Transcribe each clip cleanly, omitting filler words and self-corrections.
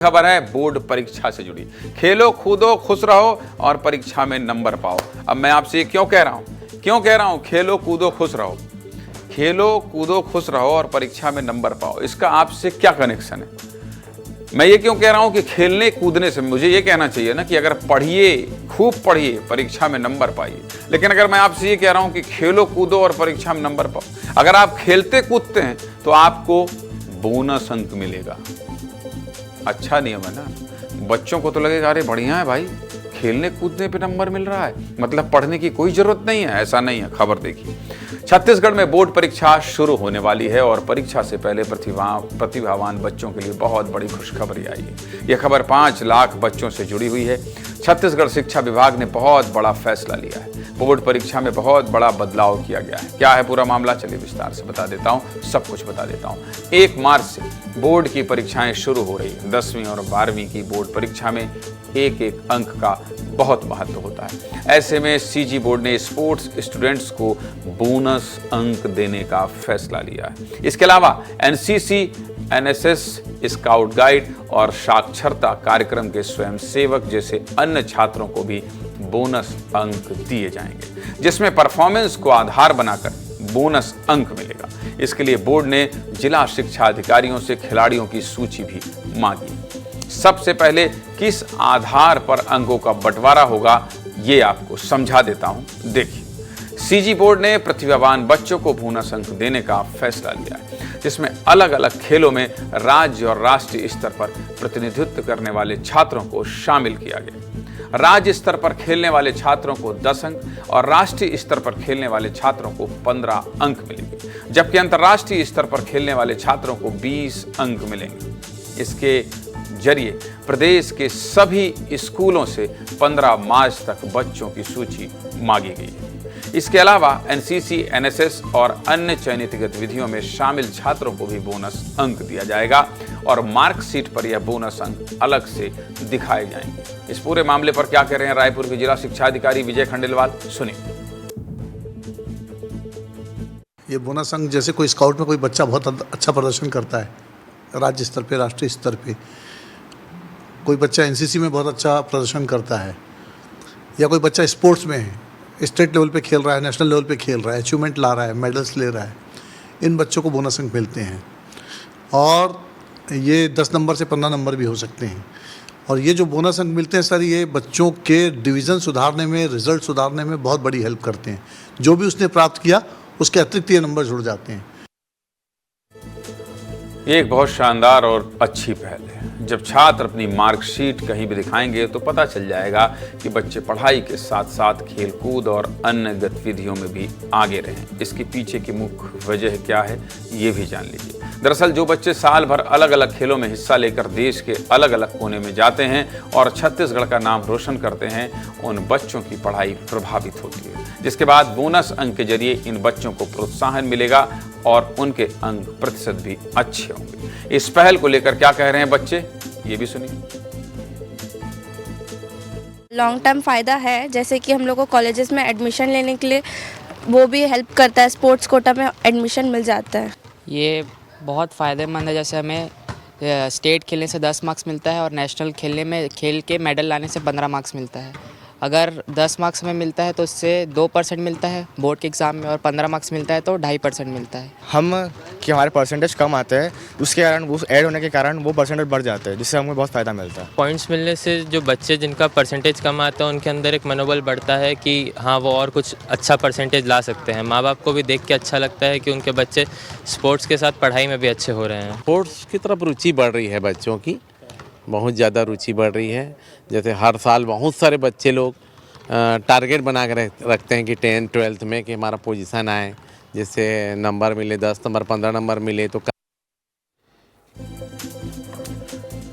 खबर है बोर्ड परीक्षा से जुड़ी। खेलो कूदो खुश रहो और परीक्षा में नंबर पाओ। अब मैं आपसे ये क्यों कह रहा हूं खेलो कूदो खुश रहो, खेलो कूदो खुश रहो और परीक्षा में नंबर पाओ। इसका आपसे क्या कनेक्शन है? मैं ये क्यों कह रहा हूं कि खेलने कूदने से मुझे ये कहना चाहिए ना कि अगर पढ़िए, खूब पढ़िए, परीक्षा में नंबर पाइए। लेकिन अगर मैं आपसे ये कह रहा हूं कि खेलो कूदो और परीक्षा में नंबर पाओ, अगर आप खेलते कूदते हैं तो आपको बोनस अंक मिलेगा। अच्छा नियम है ना। बच्चों को तो लगेगा अरे बढ़िया है भाई, खेलने कूदने पे नंबर मिल रहा है, मतलब पढ़ने की कोई जरूरत नहीं है। ऐसा नहीं है। खबर देखिए, छत्तीसगढ़ में बोर्ड परीक्षा शुरू होने वाली है और परीक्षा से पहले प्रतिभावान बच्चों के लिए बहुत बड़ी खुशखबरी आई है। यह खबर 5 लाख बच्चों से जुड़ी हुई है। छत्तीसगढ़ शिक्षा विभाग ने बहुत बड़ा फैसला लिया है। बोर्ड परीक्षा में बहुत बड़ा बदलाव किया गया है। क्या है पूरा मामला, चलिए विस्तार से बता देता हूं, सब कुछ बता देता हूं। 1 मार्च से बोर्ड की परीक्षाएं शुरू हो रही है। 10वीं और 12वीं की बोर्ड परीक्षा में एक अंक का बहुत महत्व होता है। ऐसे में सीजी बोर्ड ने स्पोर्ट्स स्टूडेंट्स को बोनस अंक देने का फैसला लिया है। इसके अलावा एनसीसी, एनएसएस, स्काउट गाइड और साक्षरता कार्यक्रम के स्वयंसेवक जैसे अन्य छात्रों को भी बोनस अंक दिए जाएंगे, जिसमें परफॉर्मेंस को आधार बनाकर बोनस अंक मिलेगा। इसके लिए बोर्ड ने जिला शिक्षा अधिकारियों से खिलाड़ियों की सूची भी मांगी। सबसे पहले किस आधार पर अंकों का बंटवारा होगा ये आपको समझा देता हूं। देखिए, सीजी बोर्ड ने प्रतिभावान बच्चों को बोनस अंक देने का फैसला लिया है, जिसमें अलग अलग खेलों में राज्य और राष्ट्रीय स्तर पर प्रतिनिधित्व करने वाले छात्रों को शामिल किया गया। राज्य स्तर पर खेलने वाले छात्रों को 10 अंक और राष्ट्रीय स्तर पर खेलने वाले छात्रों को 15 अंक मिलेंगे, जबकि अंतर्राष्ट्रीय स्तर पर खेलने वाले छात्रों को 20 अंक मिलेंगे। इसके जरिए प्रदेश के सभी स्कूलों से 15 मार्च तक बच्चों की सूची मांगी गई है। इसके अलावा एनसीसी, एनएसएस और अन्य चयनित गतिविधियों में शामिल छात्रों को भी बोनस अंक दिया जाएगा और मार्कशीट पर यह बोनस अंक अलग से दिखाए जाएंगे। इस पूरे मामले पर क्या कह रहे हैं रायपुर के जिला शिक्षा अधिकारी विजय खंडेलवाल, सुनिए। ये बोनस अंक, जैसे कोई स्काउट में कोई बच्चा बहुत अच्छा प्रदर्शन करता है राज्य स्तर पे, राष्ट्रीय स्तर पे, कोई बच्चा एनसीसी में बहुत अच्छा प्रदर्शन करता है, या कोई बच्चा स्पोर्ट्स में है, स्टेट लेवल पे खेल रहा है, नेशनल लेवल पे खेल रहा है, अचीवमेंट ला रहा है, मेडल्स ले रहा है, इन बच्चों को बोनस अंक मिलते हैं। और ये 10 नंबर से 15 नंबर भी हो सकते हैं। और ये जो बोनस अंक मिलते हैं सर, ये बच्चों के डिवीज़न सुधारने में, रिजल्ट सुधारने में बहुत बड़ी हेल्प करते हैं। जो भी उसने प्राप्त किया उसके अतिरिक्त ये नंबर जुड़ जाते हैं। ये एक बहुत शानदार और अच्छी पहल है। जब छात्र अपनी मार्कशीट कहीं भी दिखाएंगे तो पता चल जाएगा कि बच्चे पढ़ाई के साथ साथ खेलकूद और अन्य गतिविधियों में भी आगे रहें। इसके पीछे की मुख्य वजह क्या है ये भी जान लीजिए। दरअसल जो बच्चे साल भर अलग अलग खेलों में हिस्सा लेकर देश के अलग अलग कोने में जाते हैं और छत्तीसगढ़ का नाम रोशन करते हैं, उन बच्चों की पढ़ाई प्रभावित होती है, जिसके बाद बोनस अंक के जरिए इन बच्चों को प्रोत्साहन मिलेगा और उनके अंक प्रतिशत भी अच्छे होंगे। इस पहल को लेकर क्या कह रहे हैं बच्चे, ये भी सुनिए। लॉन्ग टर्म फ़ायदा है, जैसे कि हम लोग को कॉलेजेस में एडमिशन लेने के लिए वो भी हेल्प करता है, स्पोर्ट्स कोटा में एडमिशन मिल जाता है। ये बहुत फ़ायदेमंद है। जैसे हमें स्टेट खेलने से 10 मार्क्स मिलता है और नेशनल खेल के मेडल लाने से 15 मार्क्स मिलता है। अगर 10 मार्क्स में मिलता है तो उससे 2% मिलता है बोर्ड के एग्ज़ाम में, और 15 मार्क्स मिलता है तो 2.5% मिलता है। हम कि हमारे परसेंटेज कम आते हैं, उसके कारण वो ऐड होने के कारण वो परसेंटेज बढ़ जाते हैं, जिससे हमें बहुत फ़ायदा मिलता है। पॉइंट्स मिलने से जो बच्चे जिनका परसेंटेज कम आता है उनके अंदर एक मनोबल बढ़ता है कि हाँ वो और कुछ अच्छा परसेंटेज ला सकते हैं। माँ बाप को भी देख के अच्छा लगता है कि उनके बच्चे स्पोर्ट्स के साथ पढ़ाई में भी अच्छे हो रहे हैं। स्पोर्ट्स की तरफ रुचि बढ़ रही है, बच्चों की बहुत ज़्यादा रुचि बढ़ रही है। जैसे हर साल बहुत सारे बच्चे लोग टारगेट बना कर रखते हैं कि 10th 12th में कि हमारा पोजीशन आए, जिससे नंबर मिले, 10 नंबर 15 नंबर मिले तो।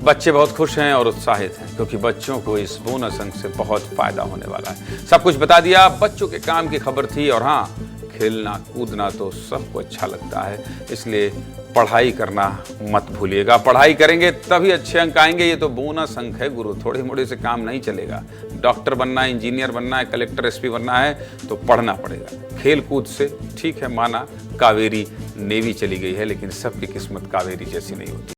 बच्चे बहुत खुश हैं और उत्साहित हैं क्योंकि बच्चों को इस बोनस अंक से बहुत फायदा होने वाला है। सब कुछ बता दिया, बच्चों के काम की खबर थी। और हाँ, खेलना कूदना तो सबको अच्छा लगता है, इसलिए पढ़ाई करना मत भूलिएगा। पढ़ाई करेंगे तभी अच्छे अंक आएंगे। ये तो बोनस अंक है गुरु, थोड़े मोड़े से काम नहीं चलेगा। डॉक्टर बनना है, इंजीनियर बनना है, कलेक्टर, एसपी बनना है तो पढ़ना पड़ेगा। खेल कूद से ठीक है, माना कावेरी नेवी चली गई है, लेकिन सबकी किस्मत कावेरी जैसी नहीं होती।